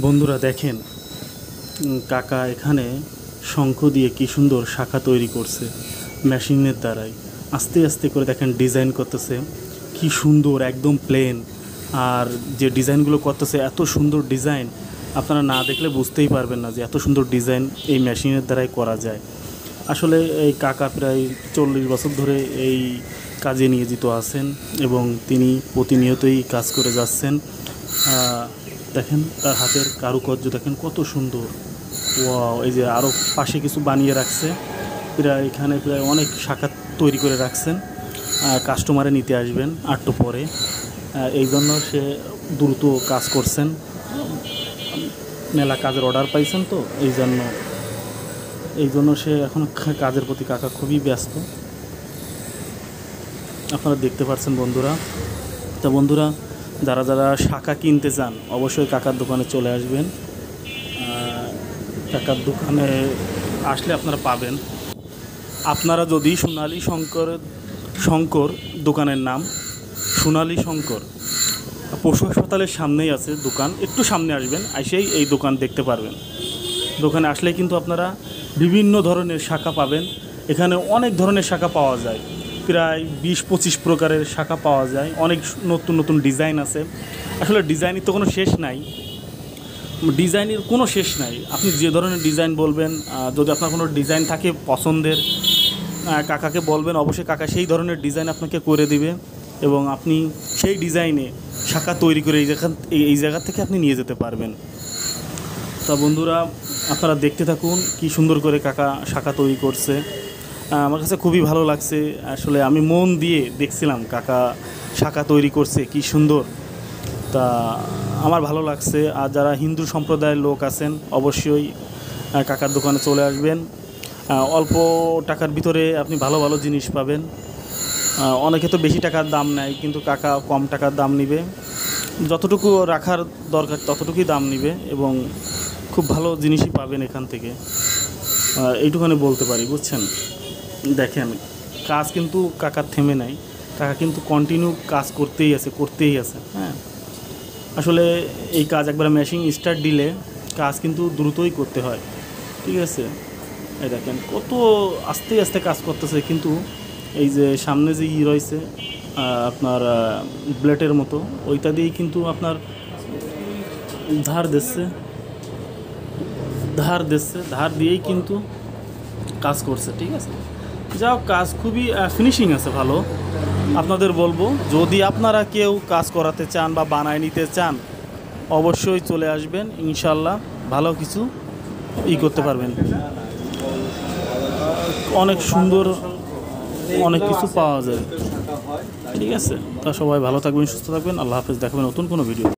বন্ধুরা দেখেন, কাকা এখানে শঙ্খ দিয়ে কি সুন্দর শাখা তৈরি করছে মেশিনের দ্বারাই। আস্তে আস্তে করে দেখেন ডিজাইন করতেছে, কি সুন্দর, একদম প্লেন। আর যে ডিজাইনগুলো করতেছে এত সুন্দর ডিজাইন, আপনারা না দেখলে বুঝতেই পারবেন না যে এত সুন্দর ডিজাইন এই মেশিনের দ্বারাই করা যায়। আসলে এই কাকা প্রায় 40 বছর ধরে এই কাজে নিয়োজিত আছেন এবং তিনি প্রতিনিয়তই কাজ করে যাচ্ছেন। দেখেন তার হাতের কারুকার্য দেখেন কত সুন্দর। ওয়াও! এই যে আরও পাশে কিছু বানিয়ে রাখছে, প্রায় এখানে প্রায় অনেক শাখা তৈরি করে রাখছেন। কাস্টমারে নিতে আসবেন একটু পরে, এই জন্য সে দ্রুত কাজ করছেন। মেলা কাজের অর্ডার পাইছেন তো এই জন্য সে এখন কাজের প্রতি কাকা খুবই ব্যস্ত, আপনারা দেখতে পাচ্ছেন বন্ধুরা। তা বন্ধুরা, যারা যারা শাখা কিনতে চান অবশ্যই কাকার দোকানে চলে আসবেন। কাকার দোকানে আসলে আপনারা পাবেন। আপনারা যদি শঙ্কর দোকানের নাম সোনালী শঙ্কর, পশু হাসপাতালের সামনেই আছে দোকান, একটু সামনে আসবেন, এসেই এই দোকান দেখতে পারবেন। দোকানে আসলে কিন্তু আপনারা বিভিন্ন ধরনের শাখা পাবেন। এখানে অনেক ধরনের শাখা পাওয়া যায়, প্রায় 20-25 প্রকারের শাখা পাওয়া যায়। অনেক নতুন নতুন ডিজাইন আছে। আসলে ডিজাইনের তো কোনো শেষ নাই, আপনি যে ধরনের ডিজাইন বলবেন, যদি আপনার কোনো ডিজাইন থাকে পছন্দের, কাকাকে বলবেন, অবশ্যই কাকা সেই ধরনের ডিজাইন আপনাকে করে দিবে এবং আপনি সেই ডিজাইনে শাখা তৈরি করে এই জায়গা থেকে আপনি নিয়ে যেতে পারবেন। তা বন্ধুরা, আপনারা দেখতে থাকুন কি সুন্দর করে কাকা শাখা তৈরি করছে। আমার কাছে খুবই ভালো লাগছে। আসলে আমি মন দিয়ে দেখছিলাম কাকা শাখা তৈরি করছে কি সুন্দর। তা আমার ভালো লাগছে। আর যারা হিন্দু সম্প্রদায়ের লোক আছেন অবশ্যই কাকার দোকানে চলে আসবেন। অল্প টাকার ভিতরে আপনি ভালো ভালো জিনিস পাবেন। অনেকে তো বেশি টাকার দাম নেয়, কিন্তু কাকা কম টাকার দাম নিবে, যতটুকু রাখার দরকার ততটুকুই দাম নিবে এবং খুব ভালো জিনিসই পাবেন এখান থেকে, এইটুখানি বলতে পারি, বুঝছেন। দেখেন কাজ কিন্তু কাকার থেমে নাই, কাকা কিন্তু কন্টিনিউ কাজ করতেই আছে। হ্যাঁ, আসলে এই কাজ একবার মেশিন স্টার্ট দিলে কাজ কিন্তু দ্রুতই করতে হয়, ঠিক আছে। এই দেখেন কত আস্তে আস্তে কাজ করতেছে, কিন্তু এই যে সামনে যে রয়েছে আপনার ব্লেডের মতো, ওইটা দিয়েই কিন্তু আপনার ধার দিয়েই কিন্তু কাজ করছে, ঠিক আছে। যাও, কাজ খুবই ফিনিশিং আছে, ভালো। আপনাদের বলবো, যদি আপনারা কেউ কাজ করাতে চান বা বানায় নিতে চান অবশ্যই চলে আসবেন, ইনশাল্লাহ ভালো কিছু করতে পারবেন। অনেক সুন্দর অনেক কিছু পাওয়া যায়, ঠিক আছে। তা সবাই ভালো থাকবেন, সুস্থ থাকবেন। আল্লাহ হাফেজ। দেখাবেন নতুন কোনো ভিডিও।